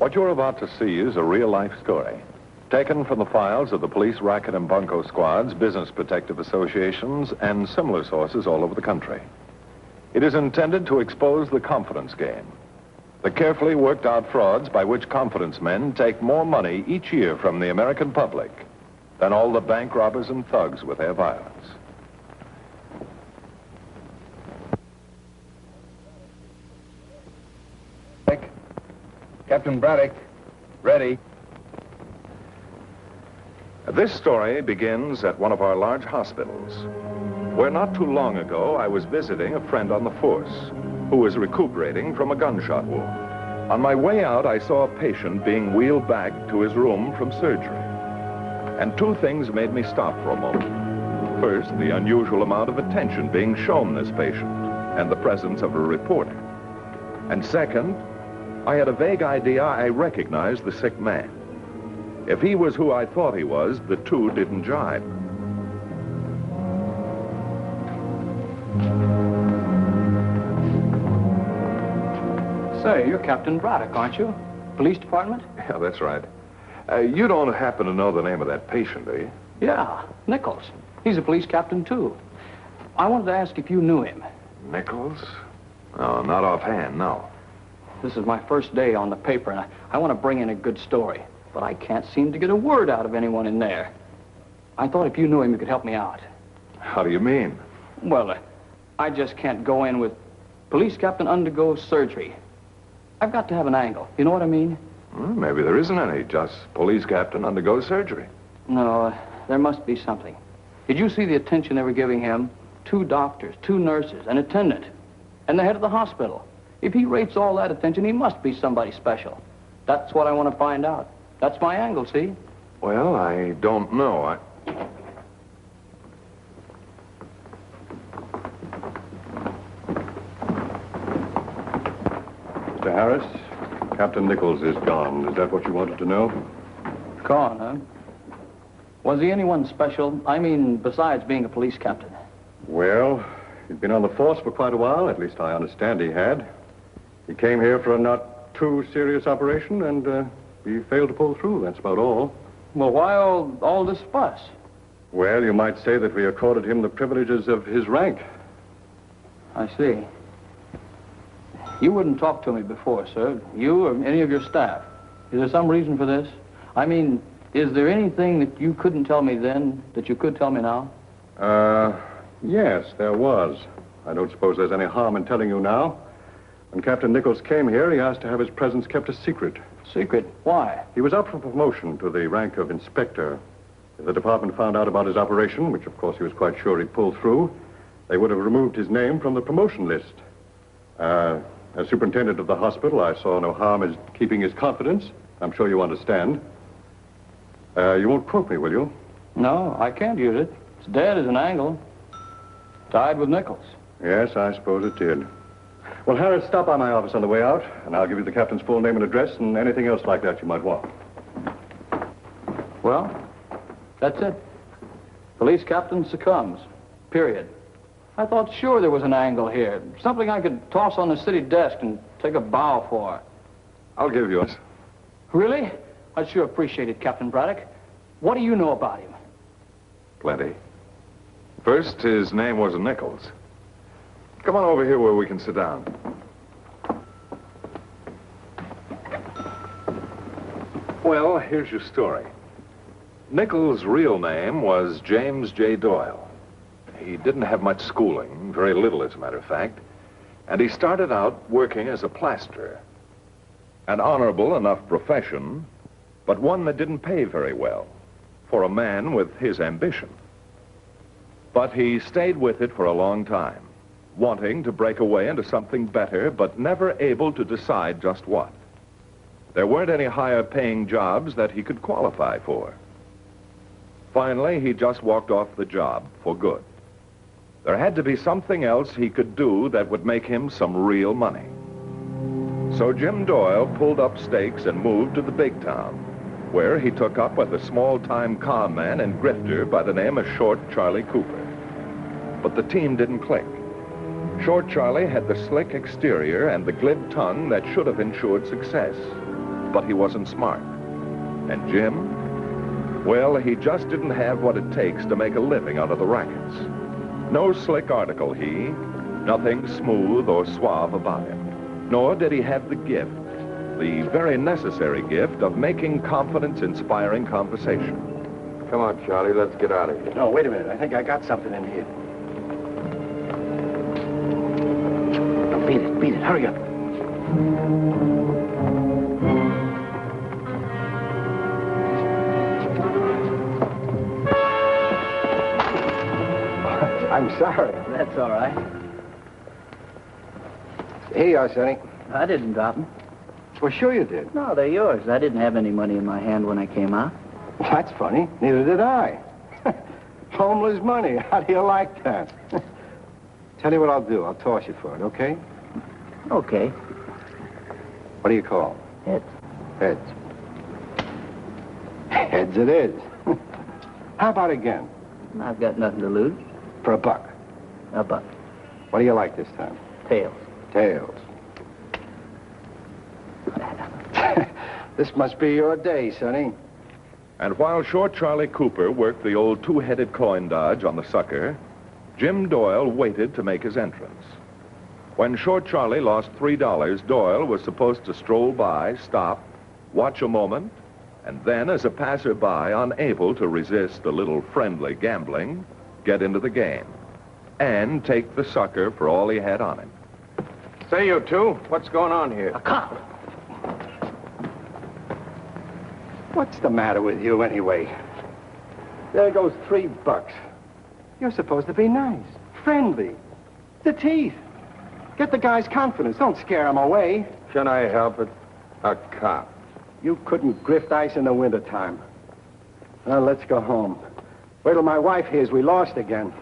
What you're about to see is a real-life story, taken from the files of the police racket and bunco squads, business protective associations, and similar sources all over the country. It is intended to expose the confidence game, the carefully worked-out frauds by which confidence men take more money each year from the American public than all the bank robbers and thugs with their violence. Captain Braddock, ready. This story begins at one of our large hospitals, where not too long ago I was visiting a friend on the force who was recuperating from a gunshot wound. On my way out, I saw a patient being wheeled back to his room from surgery. And two things made me stop for a moment. First, the unusual amount of attention being shown this patient and the presence of a reporter. And second, I had a vague idea I recognized the sick man. If he was who I thought he was, the two didn't jibe. Say, you're Captain Braddock, aren't you? Police department? Yeah, that's right. You don't happen to know the name of that patient, do you? Yeah, Nichols. He's a police captain, too. I wanted to ask if you knew him. Nichols? No, not offhand, no. This is my first day on the paper, and I want to bring in a good story. But I can't seem to get a word out of anyone in there. I thought if you knew him, you could help me out. How do you mean? Well, I just can't go in with police captain undergoes surgery. I've got to have an angle. You know what I mean? Well, maybe there isn't any. Just police captain undergoes surgery. No, there must be something. Did you see the attention they were giving him? 2 doctors, 2 nurses, an attendant, and the head of the hospital. If he rates all that attention, he must be somebody special. That's what I want to find out. That's my angle, see? Well, I don't know. Mr. Harris, Captain Nichols is gone. Is that what you wanted to know? Gone, huh? Was he anyone special? I mean, besides being a police captain. Well, he'd been on the force for quite a while. At least I understand he had. He came here for a not too serious operation, and he failed to pull through. That's about all. Well, why all this fuss? Well, you might say that we accorded him the privileges of his rank. I see. You wouldn't talk to me before, sir. You or any of your staff. Is there some reason for this? I mean, is there anything that you couldn't tell me then that you could tell me now? Yes, there was. I don't suppose there's any harm in telling you now. When Captain Nichols came here, he asked to have his presence kept a secret. Secret? Why? He was up for promotion to the rank of inspector. If the department found out about his operation, which of course he was quite sure he'd pull through, they would have removed his name from the promotion list. As superintendent of the hospital, I saw no harm in keeping his confidence. I'm sure you understand. You won't quote me, will you? No, I can't use it. It's dead as an angle. Tied with Nichols. Yes, I suppose it did. Well, Harris, stop by my office on the way out, and I'll give you the captain's full name and address and anything else like that you might want. Well, that's it. Police captain succumbs. Period. I thought sure there was an angle here. Something I could toss on the city desk and take a bow for. I'll give you it. Really? I'd sure appreciate it, Captain Braddock. What do you know about him? Plenty. First, his name was Nichols. Come on over here where we can sit down. Well, here's your story. Nichols' real name was James J. Doyle. He didn't have much schooling, very little as a matter of fact, and he started out working as a plasterer. An honorable enough profession, but one that didn't pay very well for a man with his ambition. But he stayed with it for a long time, wanting to break away into something better, but never able to decide just what. There weren't any higher paying jobs that he could qualify for. Finally, he just walked off the job for good. There had to be something else he could do that would make him some real money. So Jim Doyle pulled up stakes and moved to the big town, where he took up with a small-time con man and grifter by the name of Short Charlie Cooper. But the team didn't click. Short Charlie had the slick exterior and the glib tongue that should have ensured success. but he wasn't smart. And Jim? Well, he just didn't have what it takes to make a living out of the rackets. No slick article, he. Nothing smooth or suave about him. Nor did he have the gift, the very necessary gift of making confidence-inspiring conversation. Come on, Charlie, let's get out of here. No, wait a minute. I think I got something in here. No, beat it. Hurry up. I'm sorry. That's all right. Here you are, Sonny. I didn't drop them. Well, sure you did. No, they're yours. I didn't have any money in my hand when I came out. Well, that's funny. Neither did I. Homeless money. How do you like that? Tell you what I'll do. I'll toss you for it, okay? Okay. What do you call? Heads. Heads. Heads it is. How about again? I've got nothing to lose. For a buck. A buck. What do you like this time? Tails. Tails. This must be your day, Sonny. And while Short Charlie Cooper worked the old two-headed coin dodge on the sucker, Jim Doyle waited to make his entrance. When Short Charlie lost $3, Doyle was supposed to stroll by, stop, watch a moment, and then, as a passerby unable to resist a little friendly gambling, get into the game and take the sucker for all he had on him. Say, you two, what's going on here? A cop. What's the matter with you, anyway? There goes $3. You're supposed to be nice, friendly. The teeth. Get the guy's confidence. Don't scare him away. Can I help it? A cop. You couldn't grift ice in the wintertime. Well, let's go home. Wait till my wife hears we lost again.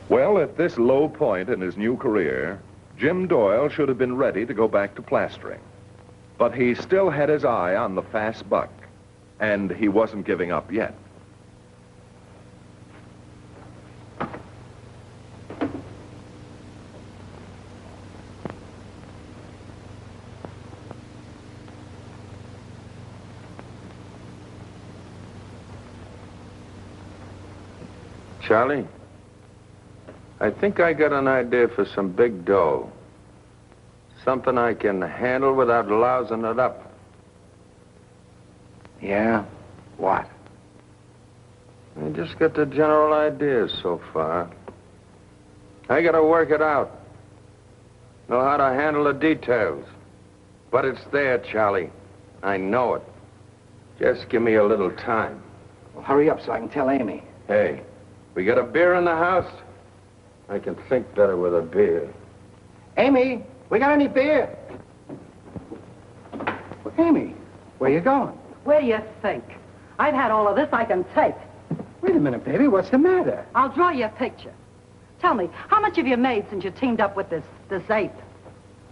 Well, at this low point in his new career, Jim Doyle should have been ready to go back to plastering. But he still had his eye on the fast buck, and he wasn't giving up yet. Charlie, I think I got an idea for some big dough. Something I can handle without lousing it up. Yeah? What? I just got the general ideas so far. I gotta work it out. Know how to handle the details. But it's there, Charlie. I know it. Just give me a little time. Well, hurry up so I can tell Amy. Hey, we got a beer in the house? I can think better with a beer. Amy, we got any beer? Well, Amy, where you going? Where do you think? I've had all of this I can take. Wait a minute, baby. What's the matter? I'll draw you a picture. Tell me, how much have you made since you teamed up with this ape?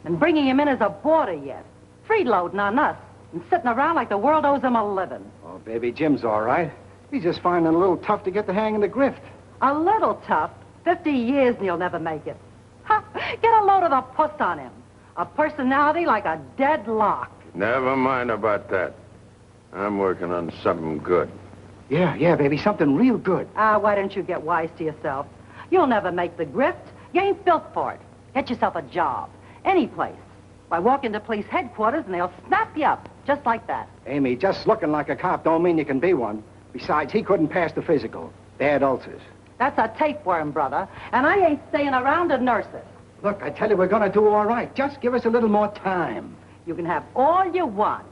And bringing him in as a boarder yet? Freeloading on us and sitting around like the world owes him a living. Oh, baby, Jim's all right. He's just finding it a little tough to get the hang of the grift. A little tough. 50 years and he'll never make it. Ha! Get a load of the puss on him. A personality like a dead lock. Never mind about that. I'm working on something good. Yeah, baby, something real good. Why don't you get wise to yourself? You'll never make the grift. You ain't built for it. Get yourself a job. Any place. Why, walk into police headquarters and they'll snap you up. Just like that. Amy, just looking like a cop don't mean you can be one. Besides, he couldn't pass the physical. Bad ulcers. That's a tapeworm, brother. And I ain't staying around to nurse it. Look, I tell you, we're gonna do all right. Just give us a little more time. You can have all you want.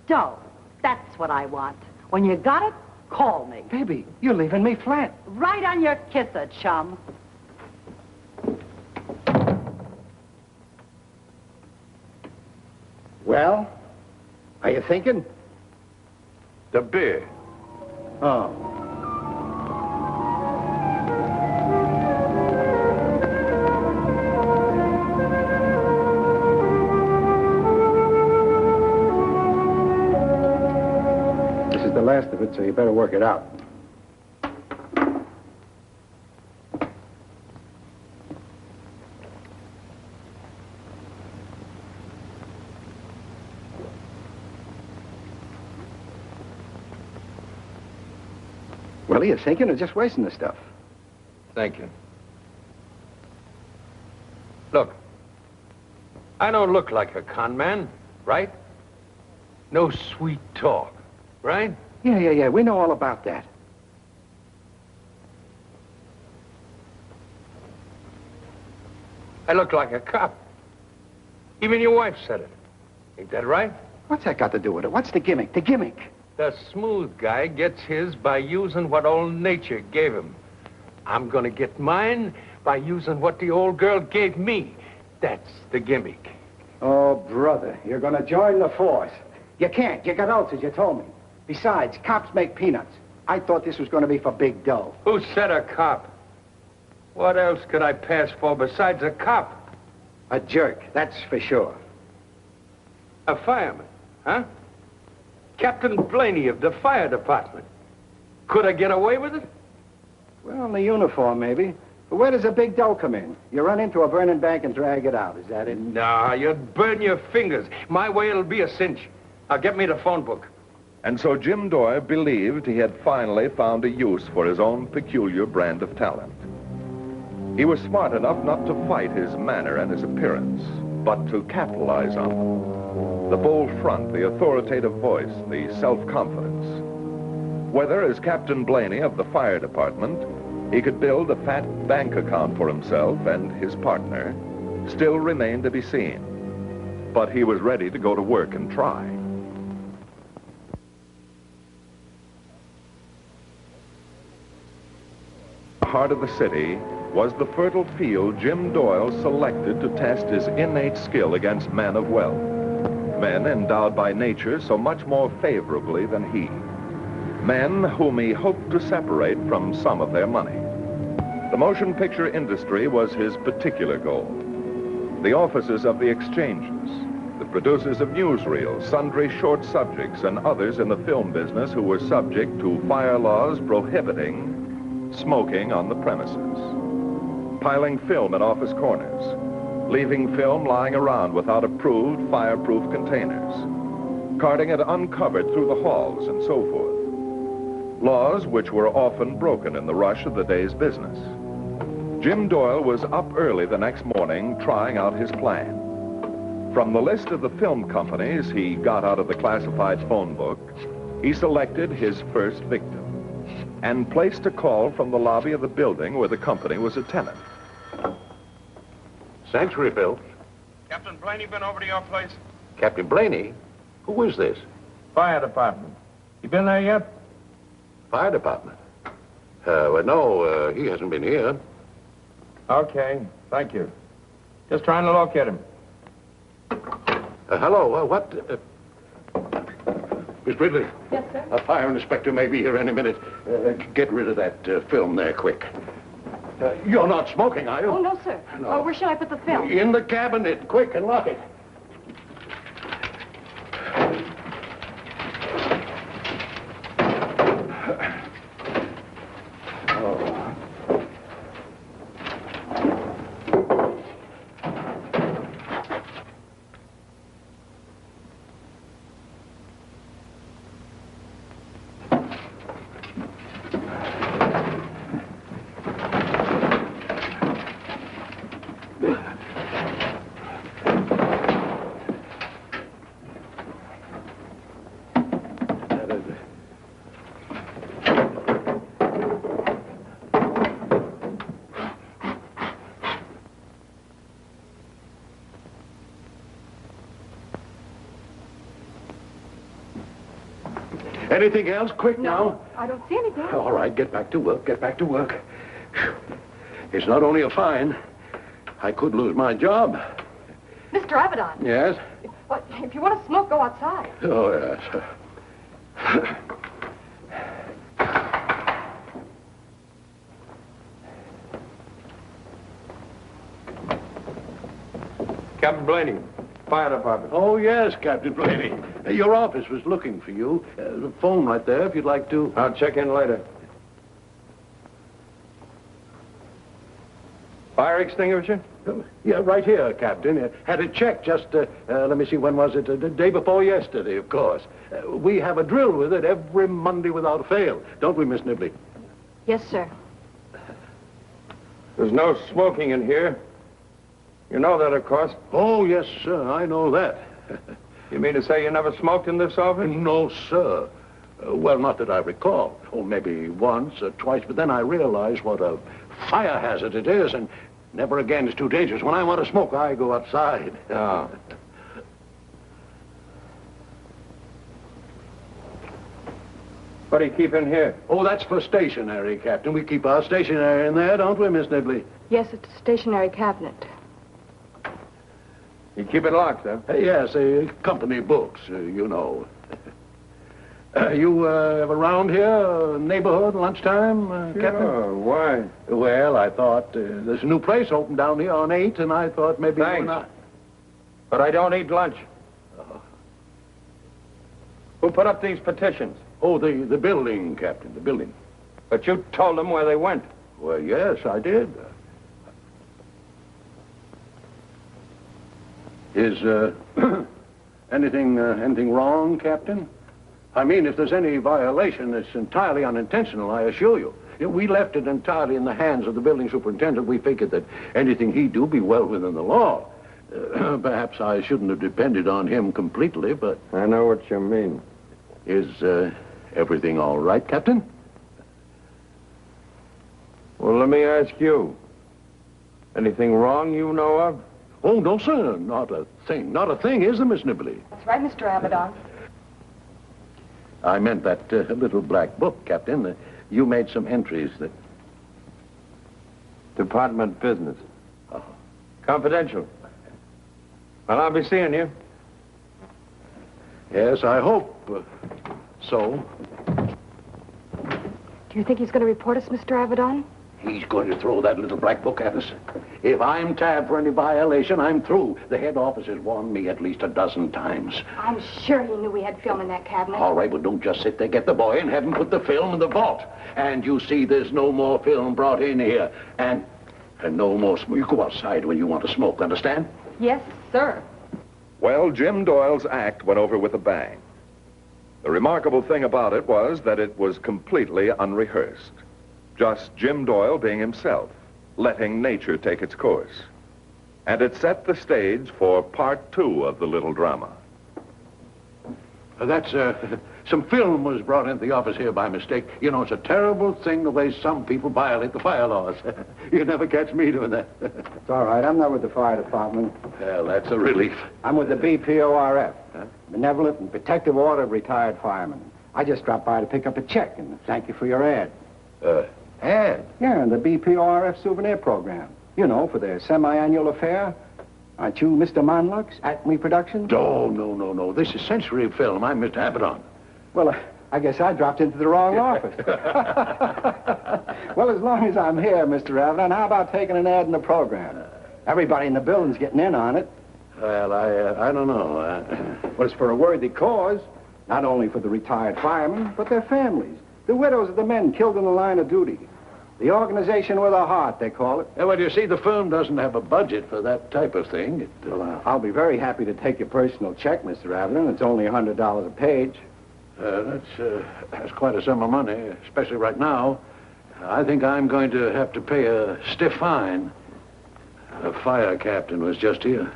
Dough. That's what I want. When you got it, call me. Baby, you're leaving me flat. Right on your kisser, chum. Well, are you thinking? The beer. Oh. This is the last of it, so you better work it out. Well, are you thinking or just wasting the stuff? Thank you. Look, I don't look like a con man, right? No sweet talk, right? Yeah. We know all about that. I look like a cop. Even your wife said it. Ain't that right? What's that got to do with it? What's the gimmick? The gimmick? The smooth guy gets his by using what old nature gave him. I'm gonna get mine by using what the old girl gave me. That's the gimmick. Oh, brother, you're gonna join the force. You can't. You got ulcers, you told me. Besides, cops make peanuts. I thought this was gonna be for big dough. Who said a cop? What else could I pass for besides a cop? A jerk, that's for sure. A fireman, huh? Captain Blaney of the fire department. Could I get away with it? Well, the uniform, maybe. But where does the big dough come in? You run into a burning bank and drag it out, is that it? Nah, you'd burn your fingers. My way, it'll be a cinch. Now, get me the phone book. And so Jim Doyle believed he had finally found a use for his own peculiar brand of talent. He was smart enough not to fight his manner and his appearance, but to capitalize on them. The bold front, the authoritative voice, the self-confidence. Whether, as Captain Blaney of the fire department, he could build a fat bank account for himself and his partner, still remained to be seen. But he was ready to go to work and try. The heart of the city was the fertile field Jim Doyle selected to test his innate skill against men of wealth. Men endowed by nature so much more favorably than he. Men whom he hoped to separate from some of their money. The motion picture industry was his particular goal. The offices of the exchanges, the producers of newsreels, sundry short subjects, and others in the film business who were subject to fire laws prohibiting smoking on the premises. Piling film in office corners, leaving film lying around without approved fireproof containers, carting it uncovered through the halls, and so forth. Laws which were often broken in the rush of the day's business. Jim Doyle was up early the next morning trying out his plan. From the list of the film companies he got out of the classified phone book, he selected his first victim and placed a call from the lobby of the building where the company was a tenant. Sanctuary, Bill. Captain Blaney been over to your place? Captain Blaney? Who is this? Fire department. You been there yet? Fire department? Well, no, he hasn't been here. Okay, thank you. Just trying to locate him. Hello, what? Miss Ridley? Yes, sir? A fire inspector may be here any minute. Get rid of that film there, quick. You're not smoking, are you? Oh, no, sir. No. Oh, where shall I put the film? In the cabinet, quick, and lock it. Anything else? Quick now. I don't see anything. All right, get back to work. Get back to work. It's not only a fine. I could lose my job. Mr. Abaddon. Yes? What, if you want to smoke, go outside. Oh, yes. Captain Blaney, fire department. Oh, yes, Captain Blaney. Your office was looking for you. The phone right there, if you'd like to. I'll check in later. Fire extinguisher? Yeah, right here, Captain. Had it checked just, let me see, when was it? The day before yesterday, of course. We have a drill with it every Monday without fail. Don't we, Miss Nibley? Yes, sir. There's no smoking in here. You know that, of course. Oh, yes, sir, I know that. You mean to say you never smoked in this office? No, sir. Well, not that I recall. Oh, maybe once or twice, but then I realized what a fire hazard it is, and never again is too dangerous. When I want to smoke, I go outside. Yeah. What do you keep in here? Oh, that's for stationery, Captain. We keep our stationery in there, don't we, Miss Nibley? Yes, it's a stationary cabinet. You keep it locked, huh? Yes, company books, you know. You ever around here, neighborhood, lunchtime, Captain? Sure, why? Well, I thought there's a new place opened down here on 8th, and I thought maybe... Thanks. But I don't eat lunch. Who put up these petitions? Oh, the building, Captain, the building. But you told them where they went. Well, yes, I did. Is anything wrong, Captain? I mean, if there's any violation, it's entirely unintentional, I assure you. We left it entirely in the hands of the building superintendent. We figured that anything he'd do be well within the law. Perhaps I shouldn't have depended on him completely, but... I know what you mean. Is everything all right, Captain? Well, let me ask you. Anything wrong you know of? Oh, no, sir. Not a thing. Not a thing, is there, Miss Nibley? That's right, Mr. Abaddon. I meant that little black book, Captain. You made some entries that... Department business. Oh. Confidential. Well, I'll be seeing you. Yes, I hope so. Do you think he's going to report us, Mr. Abaddon? He's going to throw that little black book at us. If I'm tabbed for any violation, I'm through. The head office has warned me at least a dozen times. I'm sure he knew we had film in that cabinet. All right, well, don't just sit there. Get the boy and have him put the film in the vault. And you see there's no more film brought in here. And no more smoke. You go outside when you want to smoke, understand? Yes, sir. Well, Jim Doyle's act went over with a bang. The remarkable thing about it was that it was completely unrehearsed. Just Jim Doyle being himself, letting nature take its course. And it set the stage for part 2 of the little drama. That's, some film was brought into the office here by mistake. You know, it's a terrible thing the way some people violate the fire laws. You never catch me doing that. It's all right. I'm not with the fire department. Well, that's a relief. I'm with the BPORF, Benevolent and Protective Order of Retired Firemen. I just dropped by to pick up a check and thank you for your ad. Ad? Yeah, the BPORF souvenir program. You know, for their semi-annual affair. Aren't you Mr. Monlux, Acme Productions? No. This is Century Film. I'm Mr. Abaddon. Well, I guess I dropped into the wrong office. Well, as long as I'm here, Mr. Abaddon, how about taking an ad in the program? Everybody in the building's getting in on it. Well, I don't know. Well, it's for a worthy cause. Not only for the retired firemen, but their families. The widows of the men killed in the line of duty. The organization with a heart, they call it. Well, you see, the firm doesn't have a budget for that type of thing. Well, I'll be very happy to take your personal check, Mr. Abaddon. It's only $100 a page. That's quite a sum of money, especially right now. I think I'm going to have to pay a stiff fine. A fire captain was just here.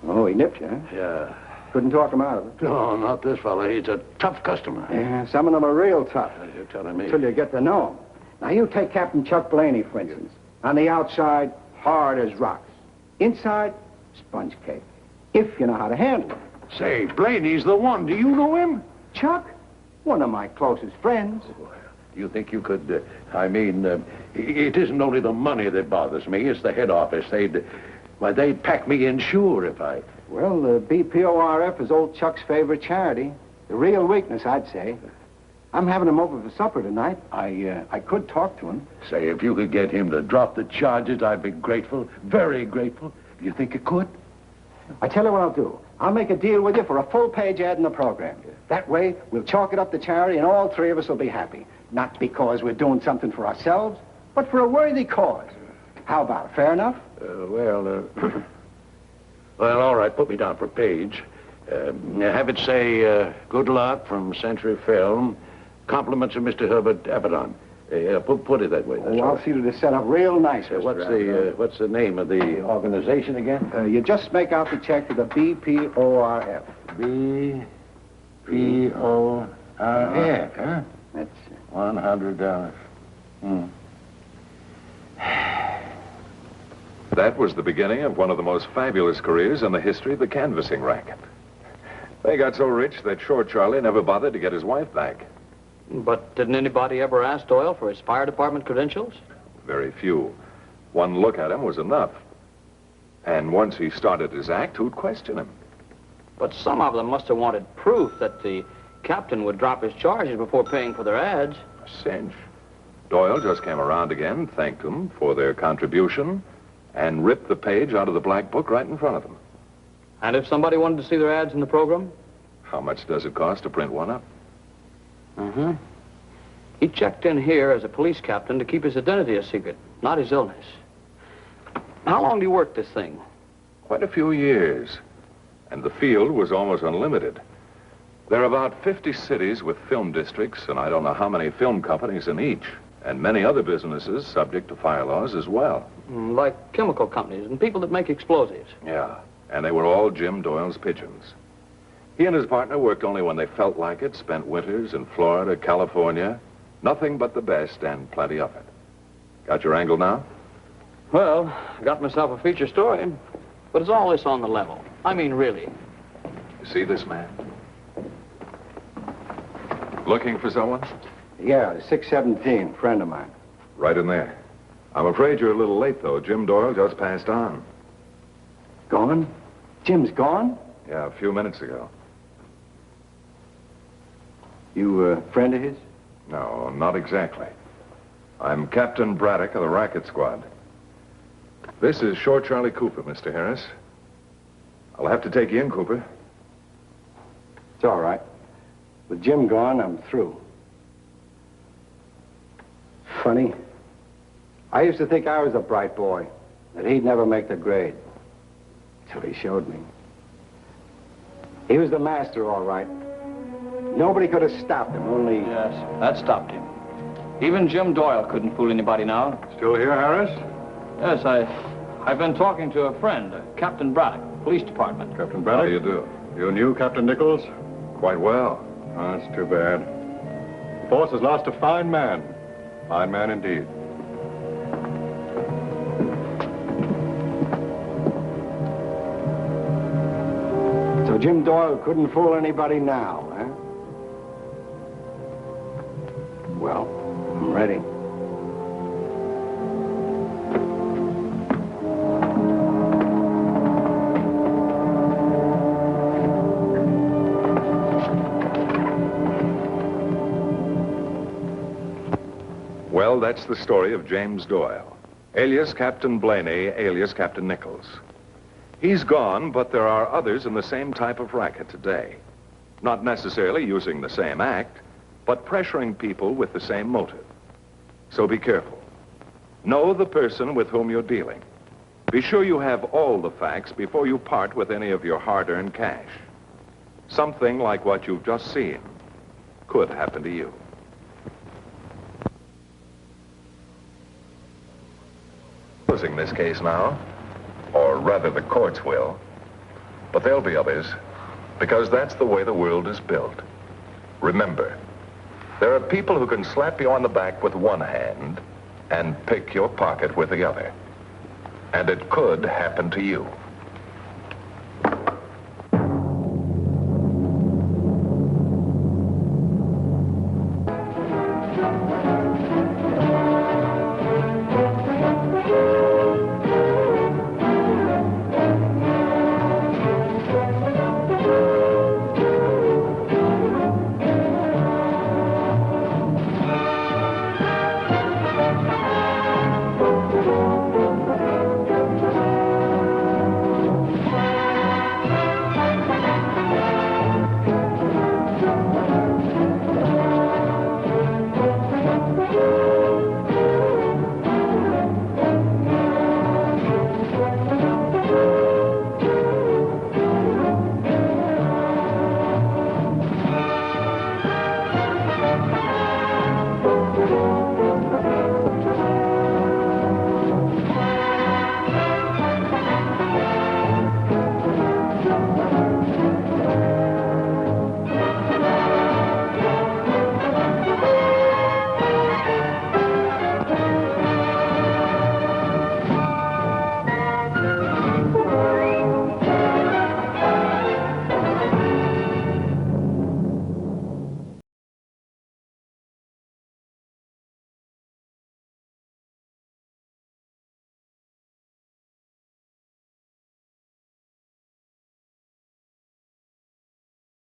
Oh, he nipped you, huh? Yeah. Couldn't talk him out of it. No, not this fella. He's a tough customer. Yeah, some of them are real tough. You're telling me. Until you get to know him. Now, you take Captain Chuck Blaney, for instance. On the outside, hard as rocks. Inside, sponge cake. If you know how to handle him. Say, Blaney's the one. Do you know him? Chuck? One of my closest friends. You think you could, it isn't only the money that bothers me. It's the head office. They'd pack me in sure if I... Well, the BPORF is old Chuck's favorite charity. The real weakness, I'd say. I'm having him over for supper tonight. I could talk to him. Say, if you could get him to drop the charges, I'd be grateful. Very grateful. Do you think you could? I tell you what I'll do. I'll make a deal with you for a full-page ad in the program. That way, we'll chalk it up to charity, and all three of us will be happy. Not because we're doing something for ourselves, but for a worthy cause. How about it? Fair enough? Well, all right. Put me down for a page. Have it say, good luck from Century Film. Compliments of Mr. Herbert Abaddon. Yeah, put it that way. That's all I'll right. see that it's set up real nice, Mr. Avedon. What's the name of the organization again? You just make out the check to the BPORF. B-P-O-R-F, huh? That's $100. That was the beginning of one of the most fabulous careers in the history of the canvassing racket. They got so rich that Short Charlie never bothered to get his wife back. But didn't anybody ever ask Doyle for his fire department credentials? Very few. One look at him was enough. And once he started his act, who'd question him? But some of them must have wanted proof that the captain would drop his charges before paying for their ads. A cinch. Doyle just came around again, thanked them for their contribution, and ripped the page out of the black book right in front of them. And if somebody wanted to see their ads in the program? How much does it cost to print one up? He checked in here as a police captain to keep his identity a secret, not his illness. How long do you work this thing? Quite a few years. And the field was almost unlimited. There are about 50 cities with film districts, and I don't know how many film companies in each, and many other businesses subject to fire laws as well. Like chemical companies and people that make explosives. Yeah, and they were all Jim Doyle's pigeons. He and his partner worked only when they felt like it, spent winters in Florida, California. Nothing but the best and plenty of it. Got your angle now? Well, I got myself a feature story, but it's all this on the level. I mean, really. You see this man? Looking for someone? Yeah, 617, friend of mine. Right in there. I'm afraid you're a little late, though. Jim Doyle just passed on. Gone? Jim's gone? Yeah, a few minutes ago. You a friend of his? No, not exactly. I'm Captain Braddock of the Racket Squad. This is Short Charlie Cooper, Mr. Harris. I'll have to take you in, Cooper. It's all right. With Jim gone, I'm through. Funny. I used to think I was a bright boy, that he'd never make the grade. Till he showed me. He was the master, all right. Nobody could have stopped him, only... Yes, that stopped him. Even Jim Doyle couldn't fool anybody now. Still here, Harris? Yes, I've been talking to a friend, Captain Braddock, police department. Captain How Braddock? do you do? You knew Captain Nichols? Quite well. Oh, that's too bad. The force has lost a fine man. Fine man indeed. So Jim Doyle couldn't fool anybody now, huh? Well, I'm ready. Well, that's the story of James Doyle, alias Captain Blaney, alias Captain Nichols. He's gone, but there are others in the same type of racket today. Not necessarily using the same act, but pressuring people with the same motive. So be careful. Know the person with whom you're dealing. Be sure you have all the facts before you part with any of your hard-earned cash. Something like what you've just seen could happen to you. Closing this case now, or rather the courts will, but there'll be others, because that's the way the world is built. Remember, there are people who can slap you on the back with one hand and pick your pocket with the other. And it could happen to you.